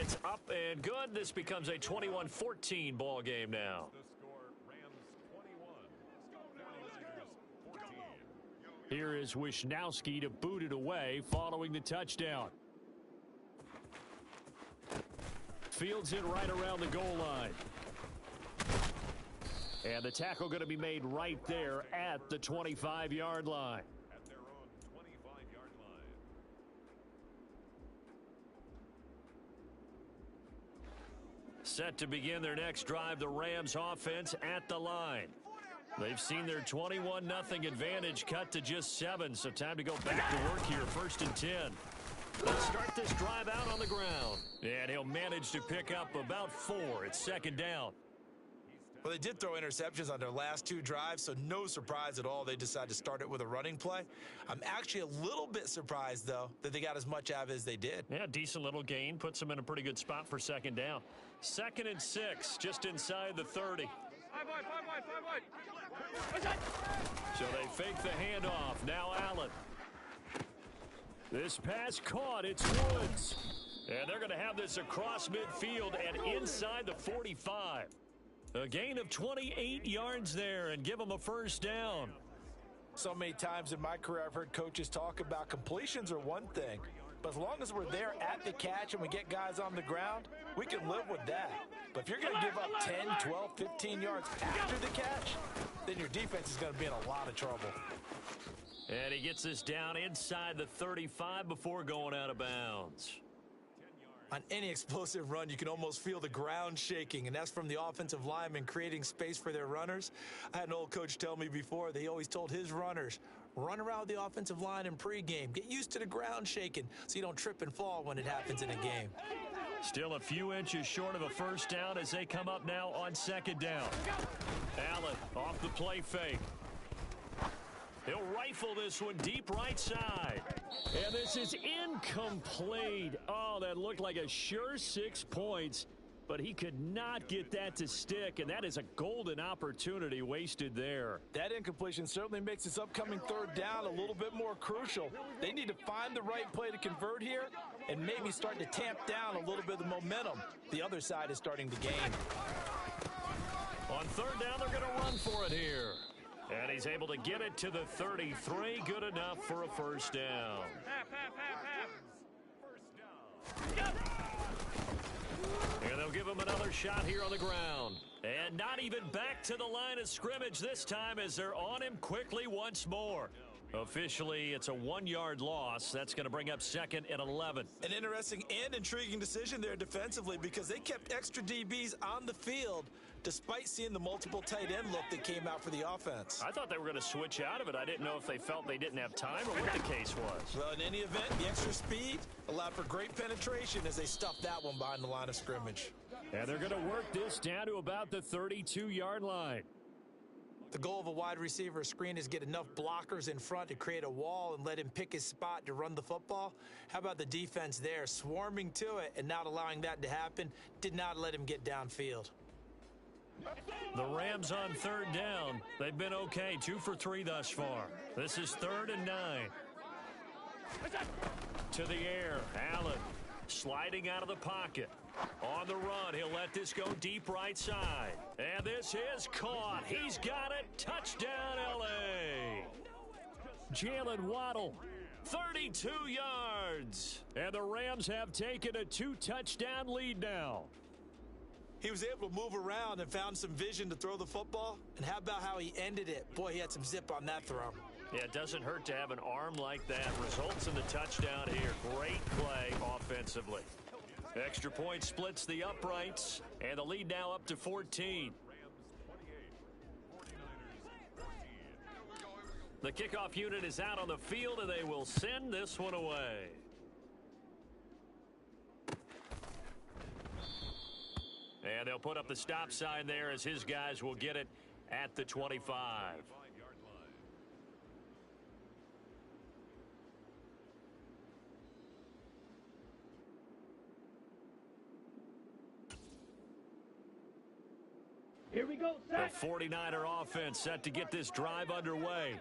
It's up and good. This becomes a 21-14 ball game now. Here is Wisnowski to boot it away following the touchdown. Fields it right around the goal line. And the tackle going to be made right there at the 25-yard line. Set to begin their next drive, the Rams offense at the line. They've seen their 21-0 advantage cut to just 7, so time to go back to work here, 1st and 10. They'll start this drive out on the ground, and he'll manage to pick up about 4. It's 2nd down. Well, they did throw interceptions on their last 2 drives, so no surprise at all they decided to start it with a running play. I'm actually a little bit surprised, though, that they got as much out of it as they did. Yeah, decent little gain. Puts them in a pretty good spot for 2nd down. 2nd and 6, just inside the 30. So they fake the handoff. Now Allen. This pass caught. It's Woods. And they're going to have this across midfield and inside the 45. A gain of 28 yards there and give them a 1st down. So many times in my career I've heard coaches talk about completions are one thing, but as long as we're there at the catch and we get guys on the ground, we can live with that. But if you're going to give up 10, 12, 15 yards after the catch, then your defense is going to be in a lot of trouble. And he gets this down inside the 35 before going out of bounds. On any explosive run, you can almost feel the ground shaking, and that's from the offensive linemen creating space for their runners. I had an old coach tell me before, he always told his runners, run around the offensive line in pregame. Get used to the ground shaking so you don't trip and fall when it happens in a game. Still a few inches short of a 1st down as they come up now on 2nd down. Allen off the play fake. He'll rifle this one deep right side. And this is incomplete. Oh, that looked like a sure 6 points, but he could not get that to stick, and that is a golden opportunity wasted there. That incompletion certainly makes this upcoming 3rd down a little bit more crucial. They need to find the right play to convert here and maybe start to tamp down a little bit of the momentum. The other side is starting to gain. On 3rd down, they're going to run for it here. And he's able to get it to the 33. Good enough for a 1st down. And they'll give him another shot here on the ground. And not even back to the line of scrimmage this time as they're on him quickly once more. Officially, it's a 1-yard loss. That's going to bring up 2nd and 11. An interesting and intriguing decision there defensively because they kept extra DBs on the field despite seeing the multiple tight end look that came out for the offense. I thought they were going to switch out of it. I didn't know if they felt they didn't have time or what the case was. Well, in any event, the extra speed allowed for great penetration as they stuffed that one behind the line of scrimmage. And they're going to work this down to about the 32-yard line. The goal of a wide receiver screen is get enough blockers in front to create a wall and let him pick his spot to run the football. How about the defense there, swarming to it and not allowing that to happen, did not let him get downfield. The Rams on 3rd down. They've been okay, 2 for 3 thus far. This is 3rd and 9. To the air, Allen sliding out of the pocket. On the run, he'll let this go deep right side. And this is caught. He's got it. Touchdown, L.A. Jalen Waddle, 32 yards. And the Rams have taken a 2-touchdown lead now. He was able to move around and found some vision to throw the football. And how about how he ended it? Boy, he had some zip on that throw. Yeah, it doesn't hurt to have an arm like that. Results in the touchdown here. Great play offensively. Extra point splits the uprights, and the lead now up to 14. The kickoff unit is out on the field, and they will send this one away. And they'll put up the stop sign there as his guys will get it at the 25. Here we go, The 49er offense set to get this drive underway.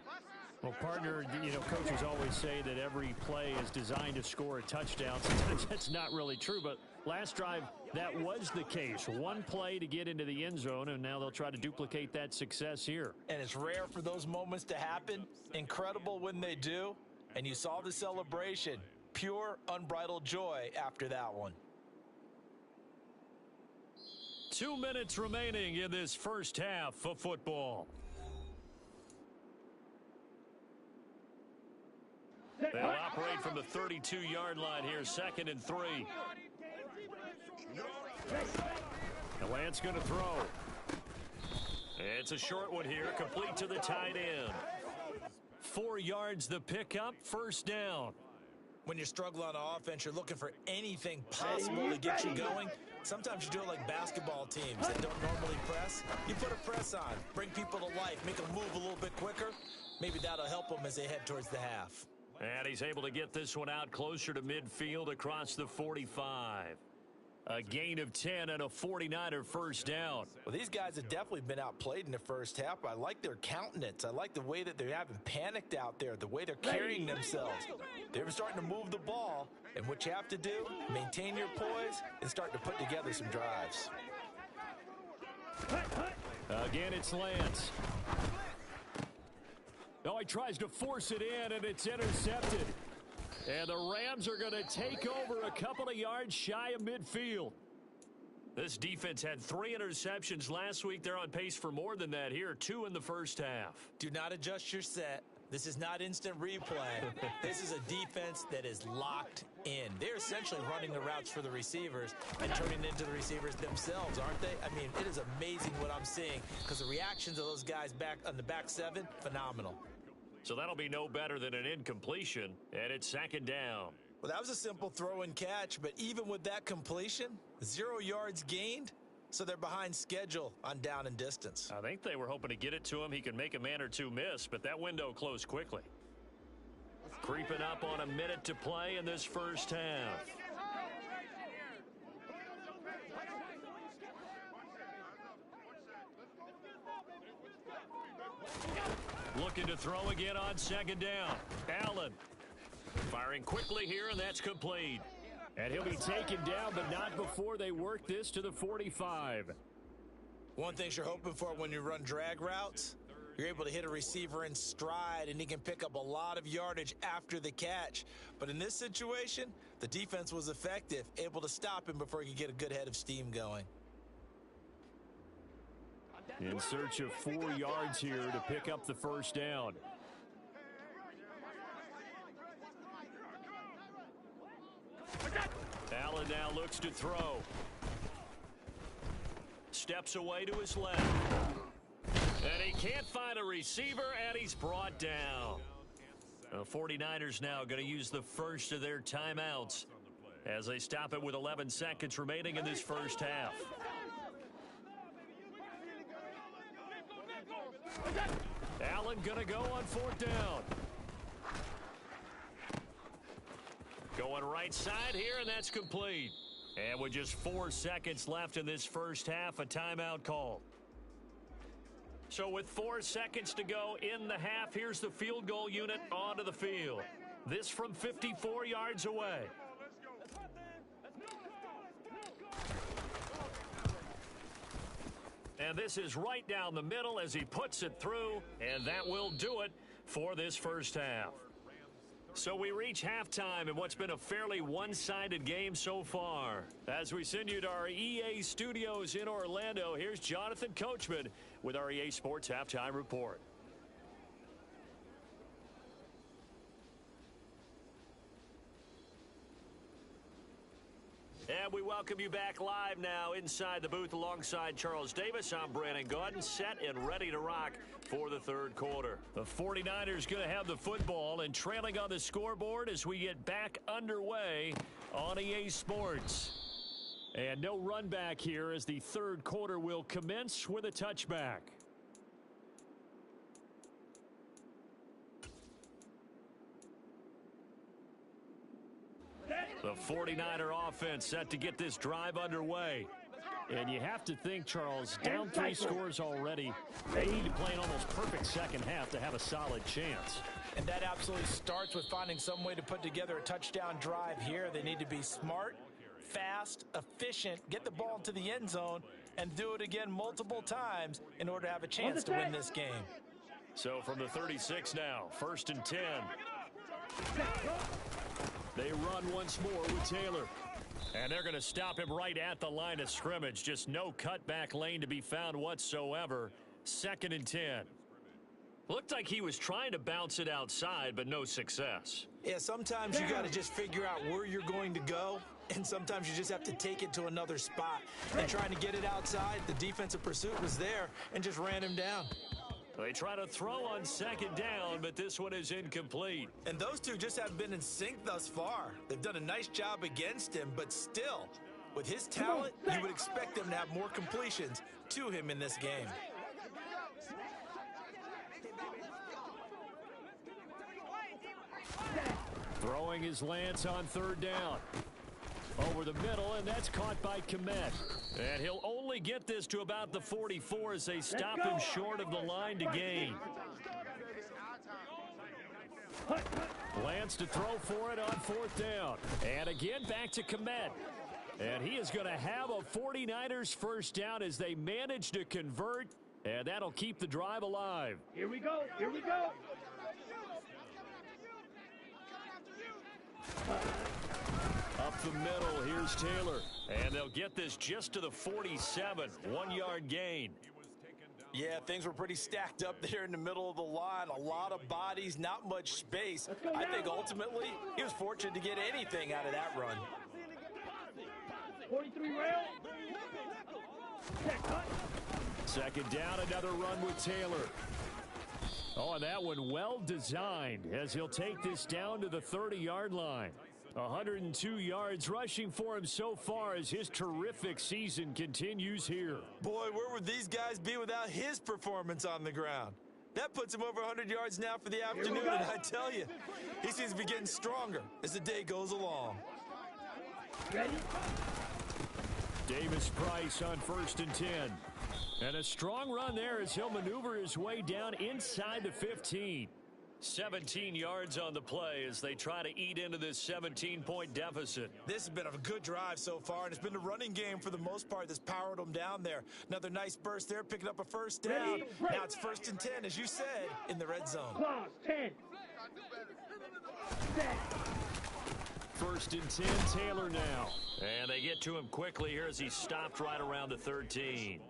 Well, partner, coaches always say that every play is designed to score a touchdown. Sometimes that's not really true, but last drive, that was the case. One play to get into the end zone, and now they'll try to duplicate that success here. And it's rare for those moments to happen. Incredible when they do. And you saw the celebration. Pure, unbridled joy after that one. 2 minutes remaining in this first half of football. They'll operate from the 32-yard line here, 2nd and 3. And Lance going to throw. It's a short one here, complete to the tight end. 4 yards the pickup, first down. When you're struggling on offense, you're looking for anything possible to get you going. Sometimes you do it like basketball teams that don't normally press. You put a press on, bring people to life, make them move a little bit quicker. Maybe that'll help them as they head towards the half. And he's able to get this one out closer to midfield across the 45. A gain of 10 and a 49er first down. Well, these guys have definitely been outplayed in the first half. I like their countenance. I like the way that they haven't panicked out there, the way they're carrying themselves. They're starting to move the ball, and what you have to do, maintain your poise and start to put together some drives. Again, it's Lance. Oh, he tries to force it in, and it's intercepted. And the Rams are going to take over a couple of yards shy of midfield. This defense had 3 interceptions last week. They're on pace for more than that here, 2 in the first half. Do not adjust your set. This is not instant replay. This is a defense that is locked in. They're essentially running the routes for the receivers and turning it into the receivers themselves, aren't they? I mean, it is amazing what I'm seeing because the reactions of those guys back on the back 7, phenomenal. So that'll be no better than an incompletion, and it's 2nd down. Well, that was a simple throw and catch, but even with that completion, 0 yards gained, so they're behind schedule on down and distance. I think they were hoping to get it to him. He could make a man or two miss, but that window closed quickly. Creeping up on a minute to play in this first half. Looking to throw again on 2nd down. Allen firing quickly here, and that's complete. And he'll be taken down, but not before they work this to the 45. One thing you're hoping for when you run drag routes, you're able to hit a receiver in stride, and he can pick up a lot of yardage after the catch. But in this situation, the defense was effective, able to stop him before he could get a good head of steam going. In search of 4 yards here to pick up the first down. Allen now looks to throw. Steps away to his left. And he can't find a receiver, and he's brought down. The 49ers now going to use the first of their timeouts as they stop it with 11 seconds remaining in this first half. Allen gonna go on 4th down. Going right side here, and that's complete. And with just 4 seconds left in this first half, a timeout call. So with 4 seconds to go in the half, here's the field goal unit onto the field. This from 54 yards away. And this is right down the middle as he puts it through, and that will do it for this first half. So we reach halftime in what's been a fairly one-sided game so far. As we send you to our EA studios in Orlando, here's Jonathan Coachman with our EA Sports Halftime Report. And we welcome you back live now inside the booth alongside Charles Davis. I'm Brandon Gaudin, set and ready to rock for the third quarter. The 49ers going to have the football and trailing on the scoreboard as we get back underway on EA Sports. And no run back here as the third quarter will commence with a touchback. The 49er offense set to get this drive underway. And you have to think, Charles, down 3 scores already. They need to play an almost perfect second half to have a solid chance. And that absolutely starts with finding some way to put together a touchdown drive here. They need to be smart, fast, efficient, get the ball into the end zone, and do it again multiple times in order to have a chance to win this game. So from the 36 now, 1st and 10. They run once more with Taylor. And they're going to stop him right at the line of scrimmage. Just no cutback lane to be found whatsoever. 2nd and 10. Looked like he was trying to bounce it outside, but no success. Yeah, sometimes you got to just figure out where you're going to go, and sometimes you just have to take it to another spot. And trying to get it outside, the defensive pursuit was there and just ran him down. They try to throw on 2nd down, but this one is incomplete. And those two just haven't been in sync thus far. They've done a nice job against him, but still, with his talent, you would expect them to have more completions to him in this game. Throwing his Lance on 3rd down. Over the middle, and that's caught by Kmet. And he'll only get this to about the 44 as they stop him short of the line to gain. Lance to throw for it on 4th down. And again back to Kmet. And he is going to have a 49ers first down as they manage to convert. And that'll keep the drive alive. Here we go. Here we go. Up the middle, here's Taylor. And they'll get this just to the 47, 1-yard gain. Yeah, things were pretty stacked up there in the middle of the line. A lot of bodies, not much space. I think ultimately he was fortunate to get anything out of that run. 43 rail. 2nd down, another run with Taylor. Oh, and that one well designed as he'll take this down to the 30-yard line. 102 yards rushing for him so far as his terrific season continues here. Boy, where would these guys be without his performance on the ground? That puts him over 100 yards now for the afternoon, and I tell you, he seems to be getting stronger as the day goes along. Ready? Davis Price on 1st and 10. And a strong run there as he'll maneuver his way down inside the 15. 17 yards on the play as they try to eat into this 17-point deficit. This has been a good drive so far, and it's been the running game for the most part that's powered them down there. Another nice burst there, picking up a 1st down. Now it's 1st and 10, as you said, in the red zone. Clause 10. 1st and 10, Taylor now. And they get to him quickly here as he's stopped right around the 13.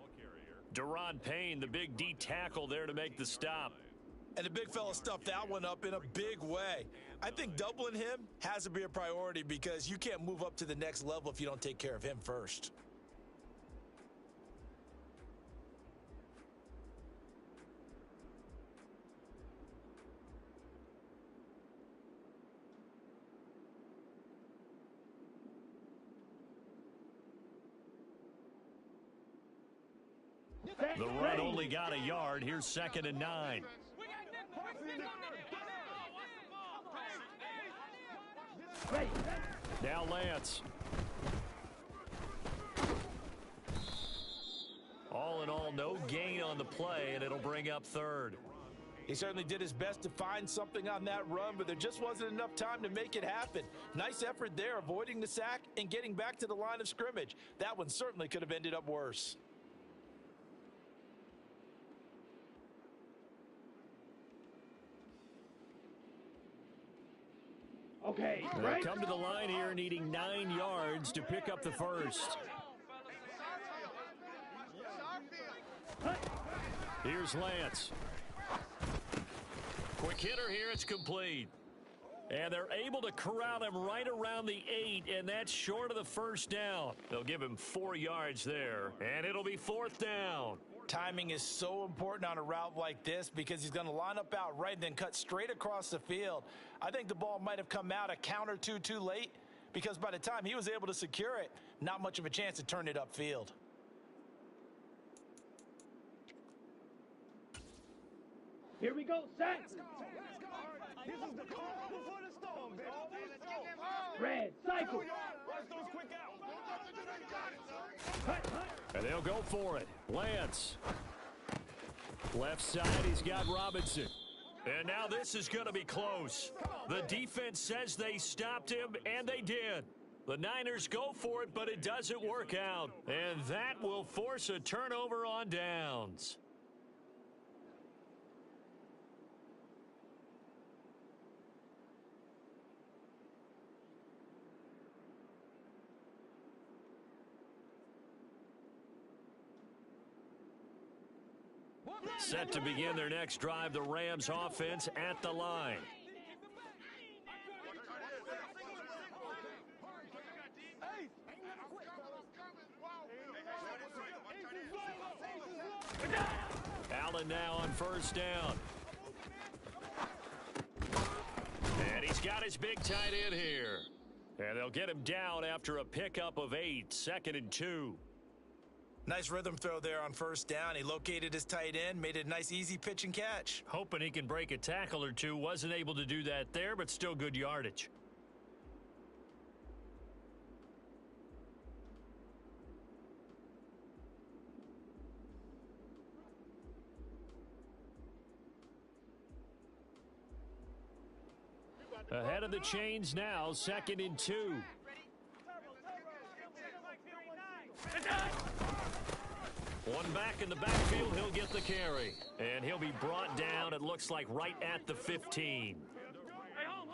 Deron Payne, the big D tackle there to make the stop. And the big fella stuffed that one up in a big way. I think doubling him has to be a priority because you can't move up to the next level if you don't take care of him first. The run only got a yard. Here's 2nd and 9. Now Lance. All in all, no gain on the play, and it'll bring up 3rd. He certainly did his best to find something on that run, but there just wasn't enough time to make it happen. Nice effort there, avoiding the sack and getting back to the line of scrimmage. That one certainly could have ended up worse. Okay, They'll come to the line here needing 9 yards to pick up the 1st. Here's Lance. Quick hitter here, it's complete. And they're able to corral him right around the 8, and that's short of the 1st down. They'll give him 4 yards there, and it'll be 4th down. Timing is so important on a route like this because he's going to line up out right and then cut straight across the field. I think the ball might have come out a count or two too late because by the time he was able to secure it, not much of a chance to turn it upfield. Here we go, set. This is the calm before the storm, baby. Red, cycle. Watch those quick outs. And they'll go for it. Lance. Left side, he's got Robinson. And now this is going to be close. The defense says they stopped him, and they did. The Niners go for it, but it doesn't work out. And that will force a turnover on downs. Set to begin their next drive, the Rams offense at the line. Allen now on first down. And he's got his big tight end here. And they'll get him down after a pickup of 8, 2nd and 2. Nice rhythm throw there on first down. He located his tight end, made it a nice easy pitch and catch. Hoping he can break a tackle or two. Wasn't able to do that there, but still good yardage. Ahead of the chains now, 2nd and 2. One back in the backfield, he'll get the carry. And he'll be brought down, it looks like, right at the 15. Hey, home.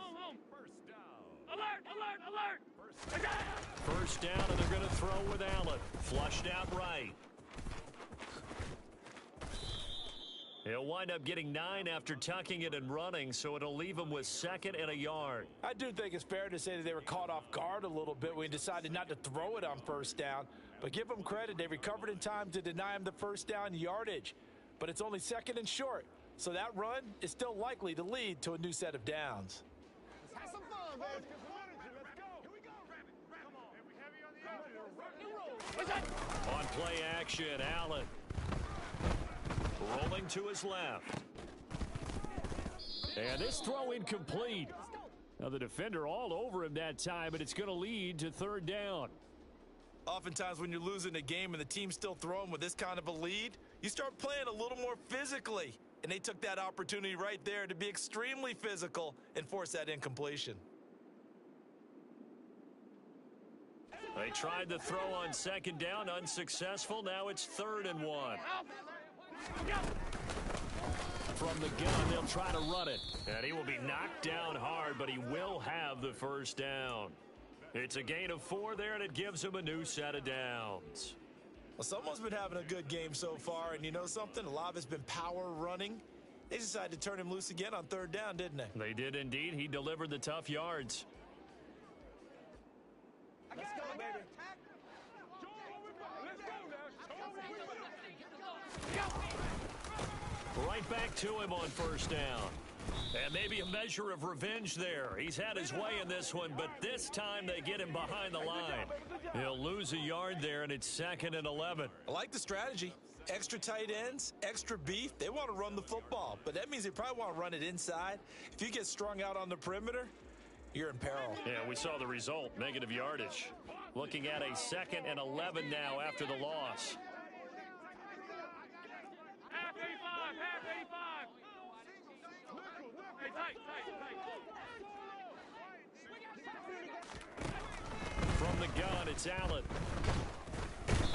Alert. First down, and they're going to throw with Allen. Flushed out right. He'll wind up getting 9 after tucking it and running, so it'll leave him with 2nd and a yard. I do think it's fair to say that they were caught off guard a little bit when he decided not to throw it on first down. But give them credit, they recovered in time to deny him the first down yardage. But it's only 2nd and short, so that run is still likely to lead to a new set of downs. Let's have some fun, baby. Let's go. On play action, Allen. Rolling to his left. And this throw incomplete. Now the defender all over him that time, but it's going to lead to 3rd down. Oftentimes when you're losing a game and the team's still throwing with this kind of a lead, you start playing a little more physically. And they took that opportunity right there to be extremely physical and force that incompletion. They tried the throw on 2nd down, unsuccessful. Now it's 3rd and 1. From the gun, they'll try to run it. And he will be knocked down hard, but he will have the first down. It's a gain of 4 there, and it gives him a new set of downs. Well, someone's been having a good game so far, and you know something? A lot of it's been power running. They decided to turn him loose again on 3rd down, didn't they? They did indeed. He delivered the tough yards. Let's go, baby. Let's go now. Right back to him on first down. And maybe a measure of revenge there. He's had his way in this one, but this time they get him behind the line. He'll lose a yard there, and it's 2nd and 11. I like the strategy. Extra tight ends, extra beef. They want to run the football, but that means they probably want to run it inside. If you get strung out on the perimeter, you're in peril. Yeah, we saw the result, negative yardage. Looking at a 2nd and 11 now after the loss. Half 85. Hey, tight. From the gun, it's Allen.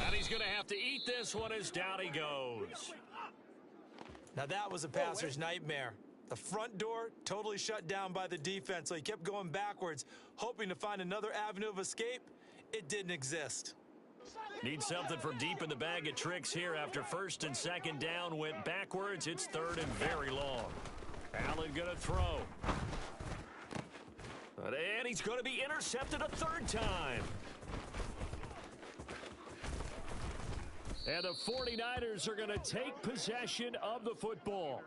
And he's going to have to eat this one as down he goes. Now that was a passer's nightmare. The front door totally shut down by the defense, so he kept going backwards, hoping to find another avenue of escape. It didn't exist. Need something from deep in the bag of tricks here after 1st and 2nd down went backwards. It's 3rd and very long. Allen going to throw. And he's going to be intercepted a 3rd time. And the 49ers are going to take possession of the football.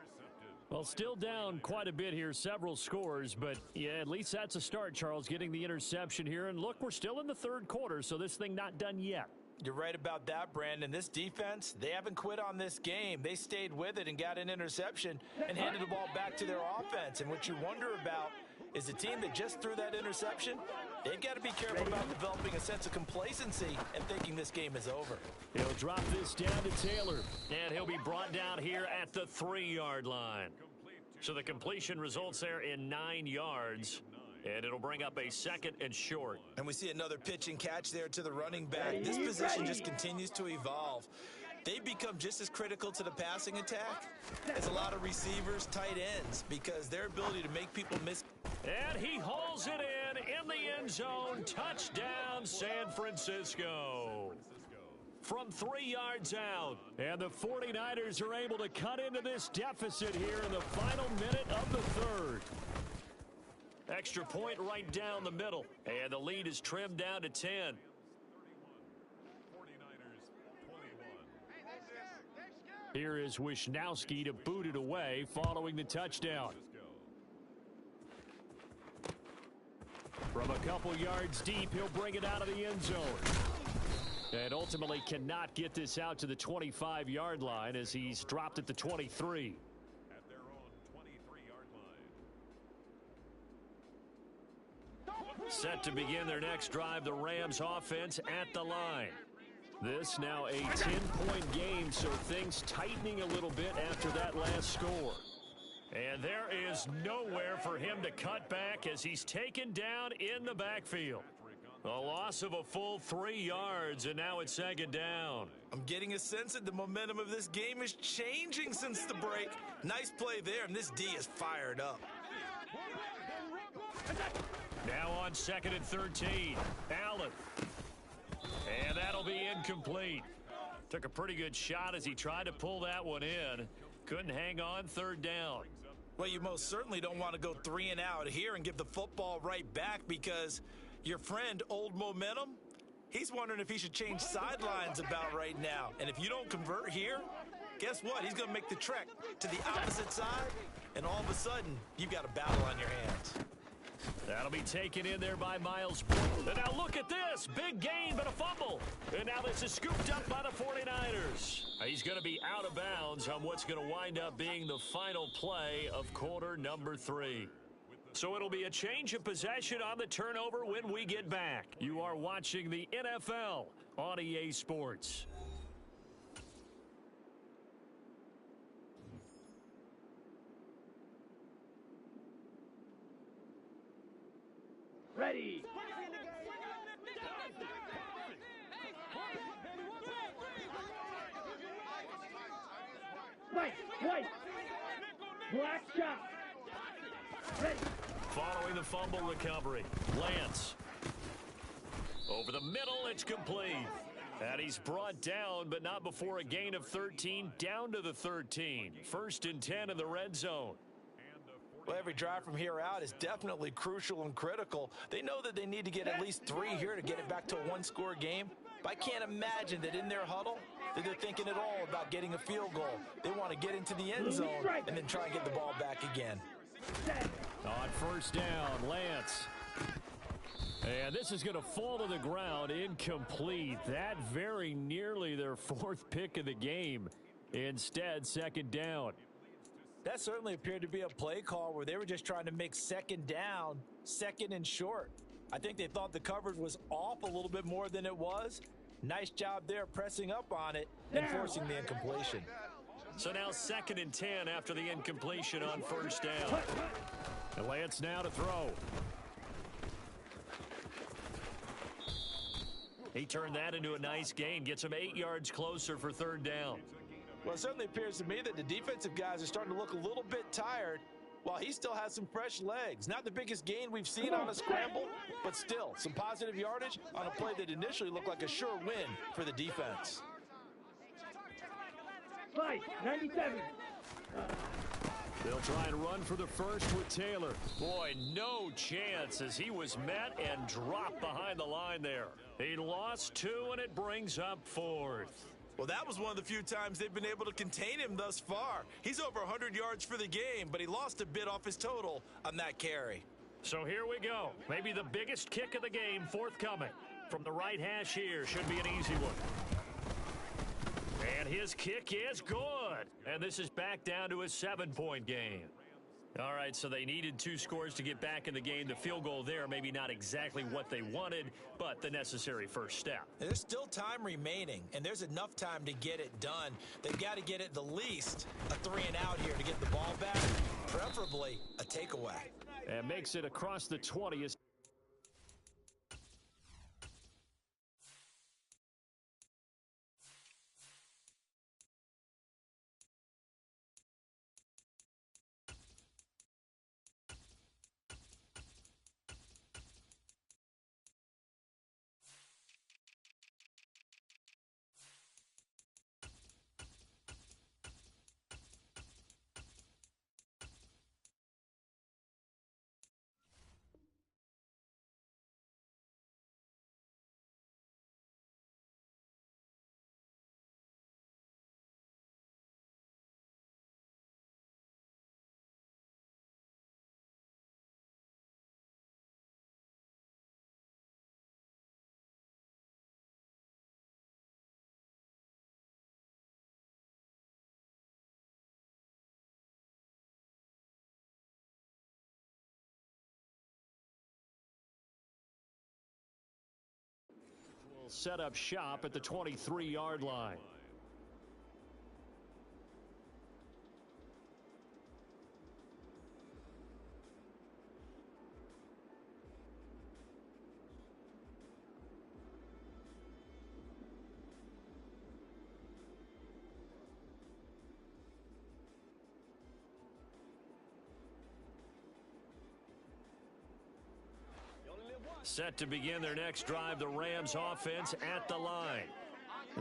Well, still down quite a bit here, several scores, but yeah, at least that's a start, Charles, getting the interception here. And look, we're still in the 3rd quarter, so this thing not done yet. You're right about that, Brandon. This defense, they haven't quit on this game. They stayed with it and got an interception and handed the ball back to their offense. And what you wonder about is the team that just threw that interception, They've got to be careful about developing a sense of complacency and thinking this game is over. He'll drop this down to Taylor, and he'll be brought down here at the 3-yard line. So the completion results there in 9 yards, and it'll bring up a 2nd and short. And we see another pitch and catch there to the running back. This position just continues to evolve. They've become just as critical to the passing attack as a lot of receivers, tight ends, because their ability to make people miss. And he hauls it in the end zone. Touchdown, San Francisco. From 3 yards out. And the 49ers are able to cut into this deficit here in the final minute of the 3rd. Extra point right down the middle. And the lead is trimmed down to 10. Here is Wishnowski to boot it away following the touchdown. From a couple yards deep, he'll bring it out of the end zone. And ultimately cannot get this out to the 25-yard line as he's dropped at the 23. At their own 23-yard line. Set to begin their next drive, the Rams offense at the line. This now a 10-point game, so things tightening a little bit after that last score. And there is nowhere for him to cut back as he's taken down in the backfield. A loss of a full 3 yards, and now it's 2nd down. I'm getting a sense that the momentum of this game is changing since the break. Nice play there, and this D is fired up. Now on 2nd and 13, Allen. And that'll be incomplete. Took a pretty good shot as he tried to pull that one in. Couldn't hang on, 3rd down. Well, you most certainly don't want to go 3 and out here and give the football right back because your friend, Old Momentum, he's wondering if he should change sidelines about right now. And if you don't convert here, guess what? He's going to make the trek to the opposite side, and all of a sudden, you've got a battle on your hands. That'll be taken in there by Miles Boykin. And now look at this. Big gain, but a fumble. And now this is scooped up by the 49ers. He's going to be out of bounds on what's going to wind up being the final play of quarter number 3. So it'll be a change of possession on the turnover when we get back. You are watching the NFL on EA Sports. Ready. White. Black shot. Ready. Following the fumble recovery, Lance. Over the middle, it's complete. And he's brought down, but not before a gain of 13, down to the 13. 1st and 10 in the red zone. Well, every drive from here out is definitely crucial and critical. They know that they need to get at least 3 here to get it back to a 1-score game. But I can't imagine that in their huddle that they're thinking at all about getting a field goal. They want to get into the end zone and then try and get the ball back again. On 1st down, Lance. And this is going to fall to the ground, incomplete. That very nearly their 4th pick of the game. Instead, 2nd down. That certainly appeared to be a play call where they were just trying to make 2nd down, 2nd and short. I think they thought the coverage was off a little bit more than it was. Nice job there pressing up on it and forcing the incompletion. So now 2nd and 10 after the incompletion on 1st down. And Lance now to throw. He turned that into a nice gain, gets him 8 yards closer for 3rd down. Well, it certainly appears to me that the defensive guys are starting to look a little bit tired while he still has some fresh legs. Not the biggest gain we've seen on a scramble, but still some positive yardage on a play that initially looked like a sure win for the defense. Right, 97. They'll try and run for the first with Taylor. Boy, no chance as he was met and dropped behind the line there. He lost 2, and it brings up 4th. Well, that was one of the few times they've been able to contain him thus far. He's over 100 yards for the game, but he lost a bit off his total on that carry. So here we go. Maybe the biggest kick of the game forthcoming. From the right hash here, should be an easy one. And his kick is good. And this is back down to a 7-point game. All right, so they needed 2 scores to get back in the game. The field goal there, maybe not exactly what they wanted, but the necessary first step. There's still time remaining, and there's enough time to get it done. They've got to get at the least a 3-and-out here to get the ball back, preferably a takeaway. And makes it across the 20. Set up shop at the 23-yard line. Set to begin their next drive, the Rams offense at the line.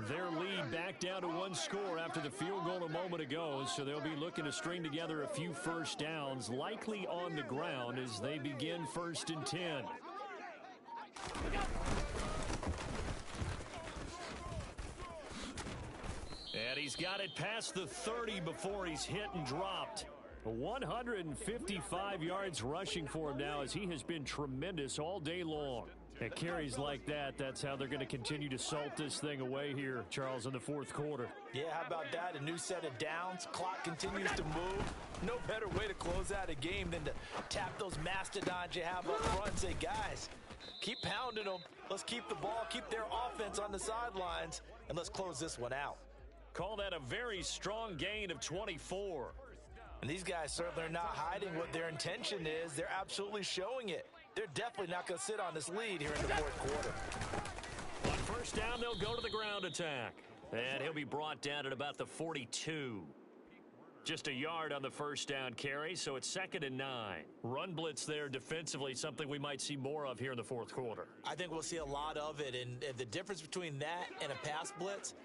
Their lead back down to 1 score after the field goal a moment ago, so they'll be looking to string together a few first downs, likely on the ground as they begin 1st and 10. And he's got it past the 30 before he's hit and dropped. 155 yards rushing for him now as he has been tremendous all day long. At carries like that, that's how they're going to continue to salt this thing away here, Charles, in the 4th quarter. Yeah, how about that? A new set of downs. Clock continues to move. No better way to close out a game than to tap those mastodons you have up front and say, guys, keep pounding them. Let's keep the ball, keep their offense on the sidelines, and let's close this one out. Call that a very strong gain of 24. And these guys certainly are not hiding what their intention is. They're absolutely showing it. They're definitely not going to sit on this lead here in the 4th quarter. On 1st down, they'll go to the ground attack. And he'll be brought down at about the 42. Just a yard on the 1st down carry, so it's 2nd and 9. Run blitz there defensively, something we might see more of here in the 4th quarter. I think we'll see a lot of it, and the difference between that and a pass blitz,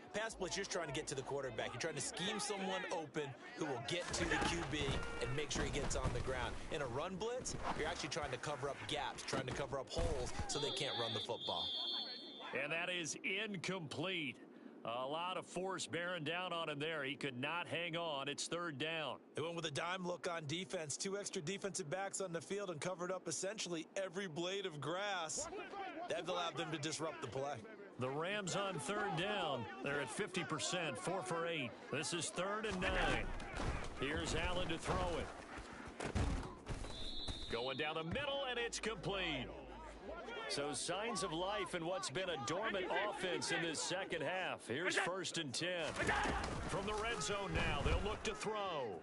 you're trying to get to the quarterback. You're trying to scheme someone open who will get to the QB and make sure he gets on the ground. In a run blitz, you're actually trying to cover up gaps, trying to cover up holes so they can't run the football. And that is incomplete. A lot of force bearing down on him there. He could not hang on. It's 3rd down. They went with a dime look on defense. 2 extra defensive backs on the field and covered up essentially every blade of grass. That allowed them to disrupt the play. The Rams on 3rd down. They're at 50%, 4 for 8. This is 3rd and 9. Here's Allen to throw it. Going down the middle, and it's complete. So signs of life in what's been a dormant offense in this 2nd half. Here's 1st and 10. From the red zone now, they'll look to throw.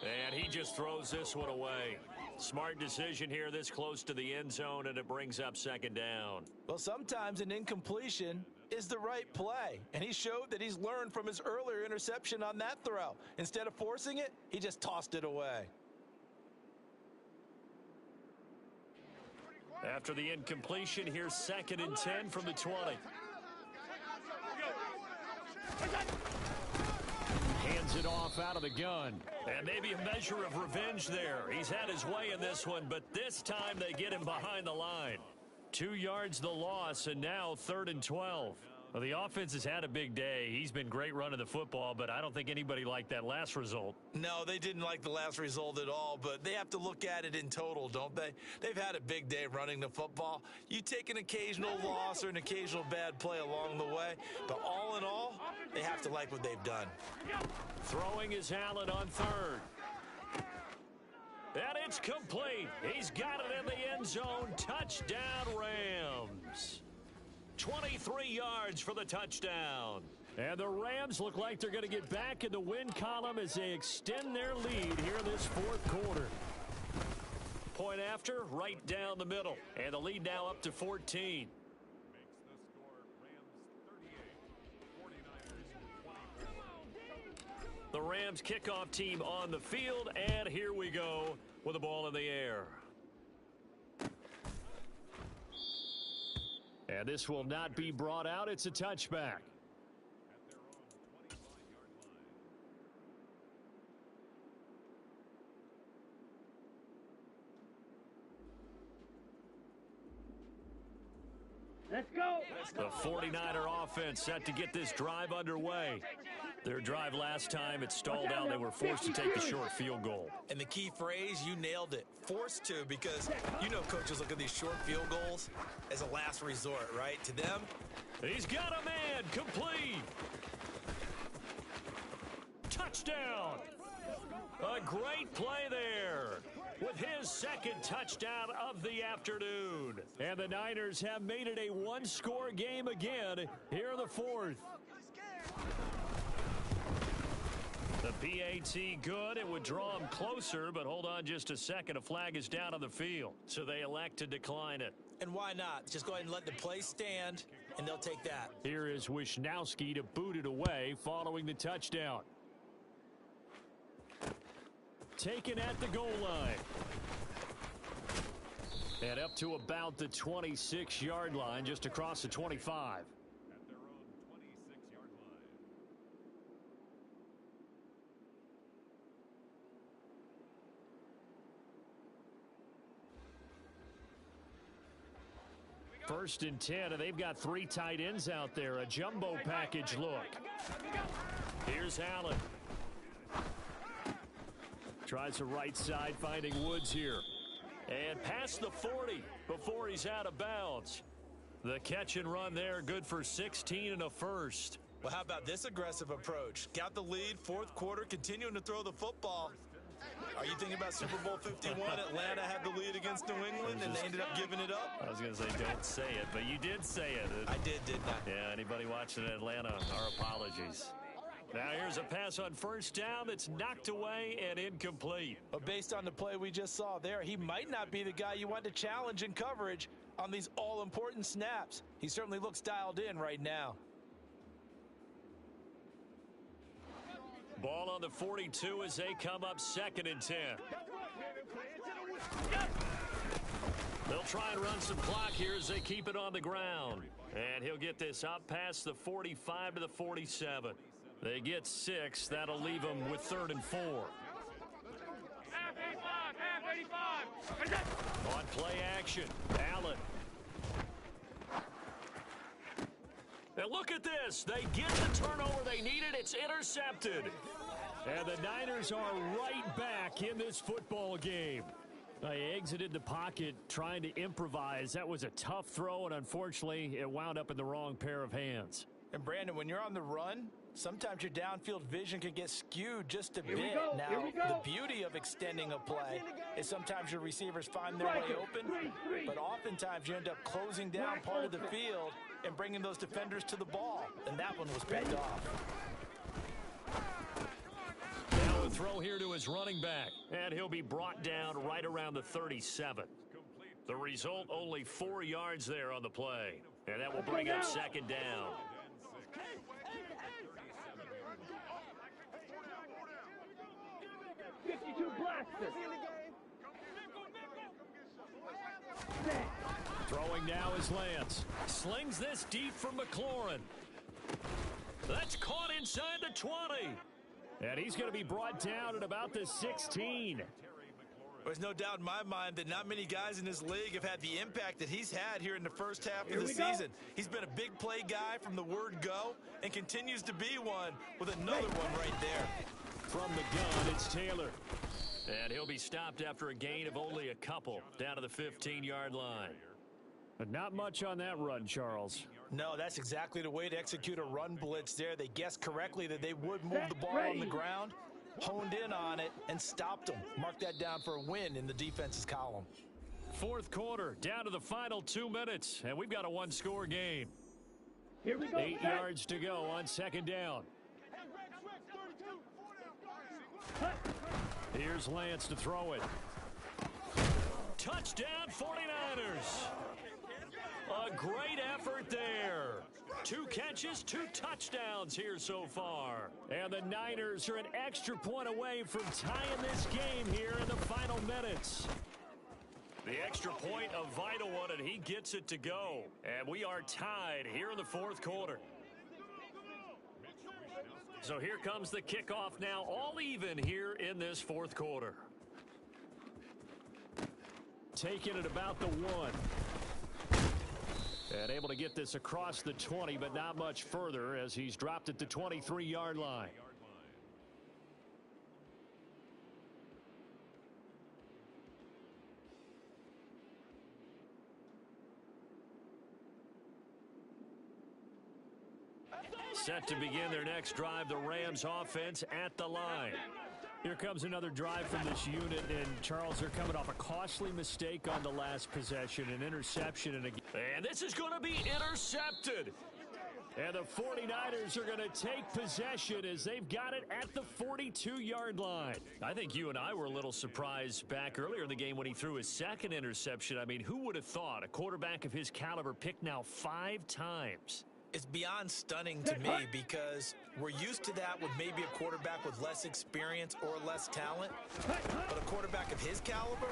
And he just throws this one away. Smart decision here this close to the end zone, and it brings up 2nd down. Well, sometimes an incompletion is the right play, and he showed that he's learned from his earlier interception on that throw. Instead of forcing it, he just tossed it away. After the incompletion, here's 2nd and 10 from the 20. Hands it off out of the gun. And maybe a measure of revenge there. He's had his way in this one, but this time they get him behind the line. 2 yards the loss, and now 3rd and 12. Well, the offense has had a big day. He's been great running the football, but I don't think anybody liked that last result. No, they didn't like the last result at all, but they have to look at it in total, don't they? They've had a big day running the football. You take an occasional loss or an occasional bad play along the way, but all in all, They have to like what they've done. Throwing is Allen on third. And it's complete. He's got it in the end zone. Touchdown, Rams. 23 yards for the touchdown. And the Rams look like they're going to get back in the win column as they extend their lead here in this fourth quarter. Point after, right down the middle. And the lead now up to 14. The Rams kickoff team on the field, and here we go with the ball in the air. And this will not be brought out. It's a touchback. Let's go. The 49er offense set to get this drive underway. Their drive last time, it stalled out. They were forced to take the short field goal. And the key phrase, you nailed it. Forced to, because you know coaches look at these short field goals as a last resort, right? To them, He's got a man, complete. Touchdown. A great play there with his second touchdown of the afternoon. And the Niners have made it a one-score game again here in the fourth. The PAT good. It would draw them closer, but hold on just a second. A flag is down on the field, so they elect to decline it. and why not? Just go ahead and let the play stand, and they'll take that. Here is Wisnowski to boot it away following the touchdown. Taken at the goal line. And up to about the 26-yard line, just across the 25. At their own 26-yard line. First and 10, and they've got three tight ends out there. A jumbo package look. Here's Allen. Tries the right side, finding Woods here. And past the 40 before he's out of bounds. The catch and run there, good for 16 and a first. Well, how about this aggressive approach? Got the lead, fourth quarter, continuing to throw the football. Are you thinking about Super Bowl 51? Atlanta had the lead against New England, and they ended up giving it up? I was going to say, don't say it, but you did say it. I didn't I? Yeah, anybody watching Atlanta, our apologies. Now here's a pass on first down that's knocked away and incomplete. But based on the play we just saw there, he might not be the guy you want to challenge in coverage on these all-important snaps. He certainly looks dialed in right now. Ball on the 42 as they come up 2nd and 10. They'll try and run some clock here as they keep it on the ground. And he'll get this up past the 45 to the 47. They get 6. That'll leave them with 3rd and 4. Half 85. On play action, Allen. And look at this. They get the turnover they needed. It's intercepted. And the Niners are right back in this football game. They exited the pocket trying to improvise. That was a tough throw, and unfortunately, it wound up in the wrong pair of hands. And Brandon, when you're on the run, sometimes your downfield vision can get skewed just a bit. Now, the beauty of extending a play is sometimes your receivers find their way open, but oftentimes you end up closing down part of the field and bringing those defenders to the ball, and that one was picked off. Now a throw here to his running back, and he'll be brought down right around the 37. The result, only 4 yards there on the play, and that will bring up 2nd down. 52 blaster. Throwing now is Lance. Slings this deep from McLaurin. That's caught inside the 20. And he's going to be brought down at about the 16. There's no doubt in my mind that not many guys in this league have had the impact that he's had here in the first half of the season. He's been a big play guy from the word go and continues to be one with another one right there. From the gun, it's Taylor. And he'll be stopped after a gain of only a couple down to the 15-yard line. But not much on that run, Charles. No, that's exactly the way to execute a run blitz there. They guessed correctly that they would move the ball on the ground, honed in on it, and stopped them. Mark that down for a win in the defense's column. Fourth quarter, down to the final 2 minutes, and we've got a one-score game. Here we go. 8 yards to go on second down. Here's Lance to throw it. Touchdown 49ers. A great effort there. 2 catches, 2 touchdowns here so far. And the Niners are an extra point away from tying this game here in the final minutes. The extra point, a vital one, and he gets it to go. And we are tied here in the fourth quarter. So here comes the kickoff now, all even here in this fourth quarter. Taking it about the 1. And able to get this across the 20, but not much further as he's dropped at the 23-yard line. Set to begin their next drive, the Rams offense at the line. Here comes another drive from this unit, and Charles, they're coming off a costly mistake on the last possession, an interception. And this is going to be intercepted. And the 49ers are going to take possession as they've got it at the 42-yard line. I think you and I were a little surprised back earlier in the game when he threw his second interception. I mean, who would have thought a quarterback of his caliber picked now 5 times? It's beyond stunning to me because we're used to that with maybe a quarterback with less experience or less talent. But a quarterback of his caliber,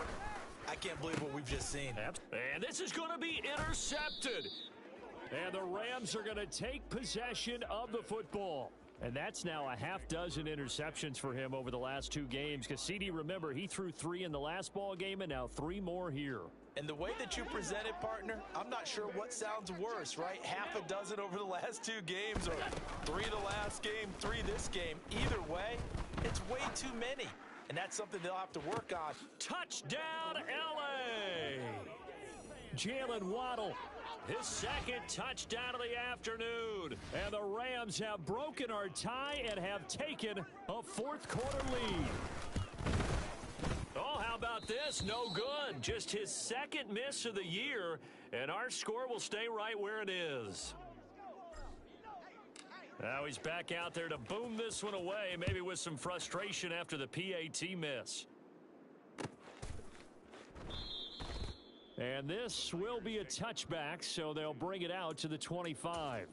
I can't believe what we've just seen. And this is going to be intercepted. And the Rams are going to take possession of the football. And that's now a half dozen interceptions for him over the last 2 games. Because CD, remember, he threw 3 in the last ball game and now 3 more here. And the way that you present it, partner, I'm not sure what sounds worse, right? Half a dozen over the last 2 games or 3 the last game, 3 this game. Either way, it's way too many. And that's something they'll have to work on. Touchdown, L.A. Jalen Waddle, his second touchdown of the afternoon. And the Rams have broken our tie and have taken a fourth quarter lead. Oh, how about this? No good. Just his second miss of the year, and our score will stay right where it is. Now he's back out there to boom this one away, maybe with some frustration after the PAT miss. And this will be a touchback, so they'll bring it out to the 25.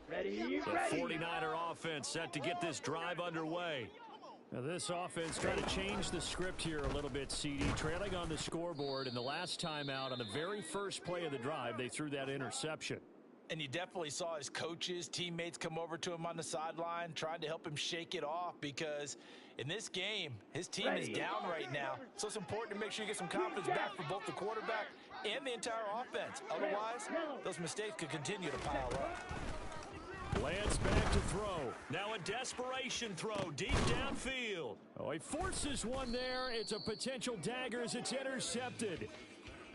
Ready, The ready. 49er offense set to get this drive underway. Now this offense trying to change the script here a little bit, CD. Trailing on the scoreboard, and the last time out on the very first play of the drive, they threw that interception. And you definitely saw his coaches, teammates come over to him on the sideline, trying to help him shake it off because in this game, his team is down right now. So it's important to make sure you get some confidence back for both the quarterback and the entire offense. Otherwise, those mistakes could continue to pile up. Lance back to throw. Now a desperation throw deep downfield. Oh, he forces one there. It's a potential dagger as it's intercepted.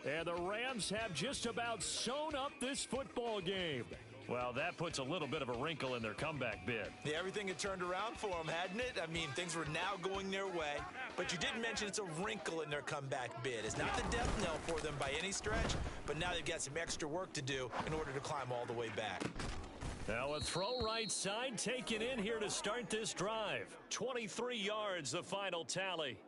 And the Rams have just about sewn up this football game. Well, that puts a little bit of a wrinkle in their comeback bid. Yeah, everything had turned around for them, hadn't it? I mean, things were now going their way. But you didn't mention it's a wrinkle in their comeback bid. It's not the death knell for them by any stretch, but now they've got some extra work to do in order to climb all the way back. Now a throw right side taken in here to start this drive. 23 yards, the final tally.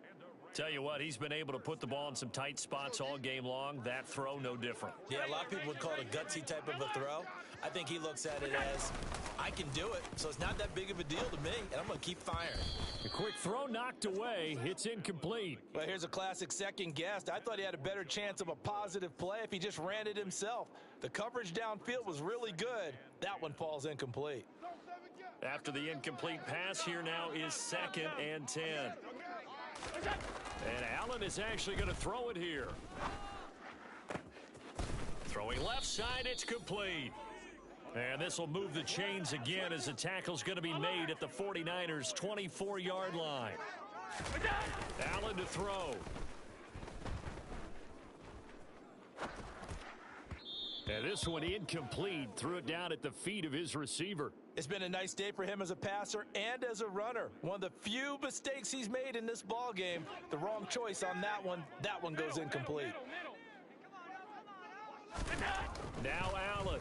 Tell you what, he's been able to put the ball in some tight spots all game long. That throw, no different. Yeah, a lot of people would call it a gutsy type of a throw. I think he looks at it as, I can do it, so it's not that big of a deal to me, and I'm going to keep firing. A quick throw knocked away. It's incomplete. Well, here's a classic second guess. I thought he had a better chance of a positive play if he just ran it himself. The coverage downfield was really good. That one falls incomplete. After the incomplete pass, here now is 2nd and 10. And Allen is actually going to throw it here. Throwing left side, it's complete. And this will move the chains again as the tackle's going to be made at the 49ers' 24-yard line. Allen to throw. And this one incomplete. Threw it down at the feet of his receiver. It's been a nice day for him as a passer and as a runner. One of the few mistakes he's made in this ball game. The wrong choice on that one. That one goes incomplete. Now Allen.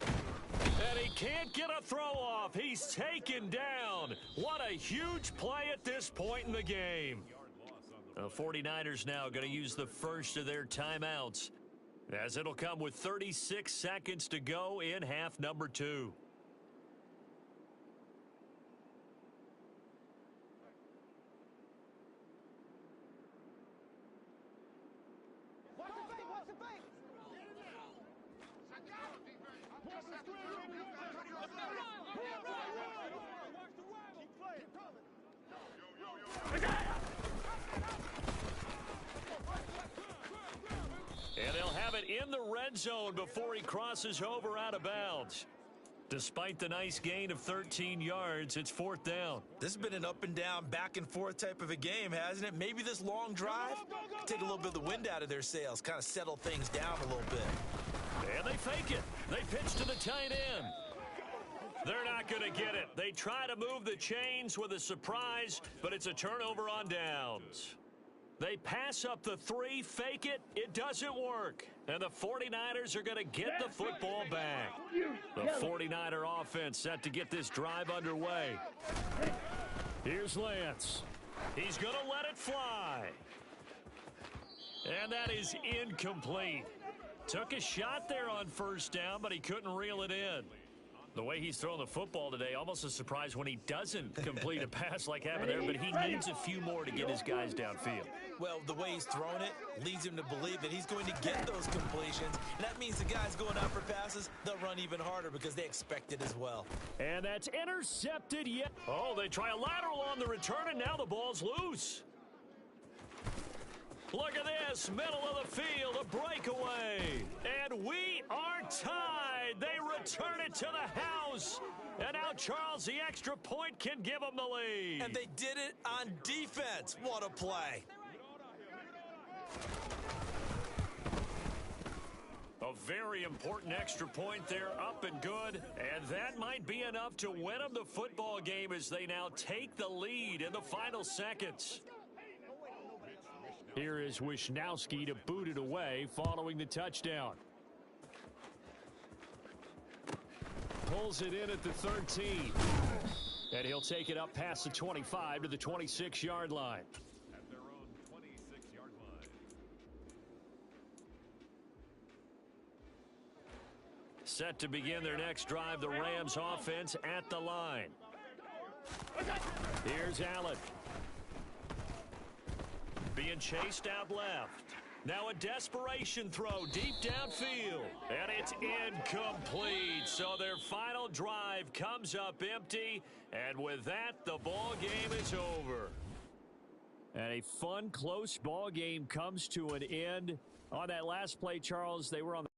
And he can't get a throw off. He's taken down. What a huge play at this point in the game. The 49ers now going to use the first of their timeouts, as it'll come with 36 seconds to go in half number 2. And they'll have it in the red zone before he crosses over out of bounds. Despite the nice gain of 13 yards, it's 4th down. This has been an up and down, back and forth type of a game, hasn't it? Maybe this long drive could take a little bit of the wind out of their sails, kind of settle things down a little bit. And they fake it. They pitch to the tight end. They're not going to get it. They try to move the chains with a surprise, but it's a turnover on downs. They pass up the 3, fake it. It doesn't work. And the 49ers are going to get the football back. The 49er offense set to get this drive underway. Here's Lance. He's going to let it fly. And that is incomplete. Took a shot there on first down, but he couldn't reel it in. The way he's throwing the football today, almost a surprise when he doesn't complete a pass like happened there, but he needs a few more to get his guys downfield. Well, the way he's thrown it leads him to believe that he's going to get those completions, and that means the guys going out for passes, they'll run even harder because they expect it as well. And that's intercepted yet. Oh, they try a lateral on the return, and now the ball's loose. Look at this, middle of the field, a breakaway. And we are tied. They return it to the house. And now Charles, the extra point, can give them the lead. And they did it on defense. What a play. A very important extra point there, up and good. And that might be enough to win them the football game as they now take the lead in the final seconds. Here is Wishnowski to boot it away following the touchdown. Pulls it in at the 13. And he'll take it up past the 25 to the 26-yard line. At their own 26-yard line. Set to begin their next drive, the Rams offense at the line. Here's Allen. Being chased out left. Now a desperation throw deep downfield. And it's incomplete. So their final drive comes up empty. And with that, the ball game is over. And a fun, close ball game comes to an end. On that last play, Charles, they were on the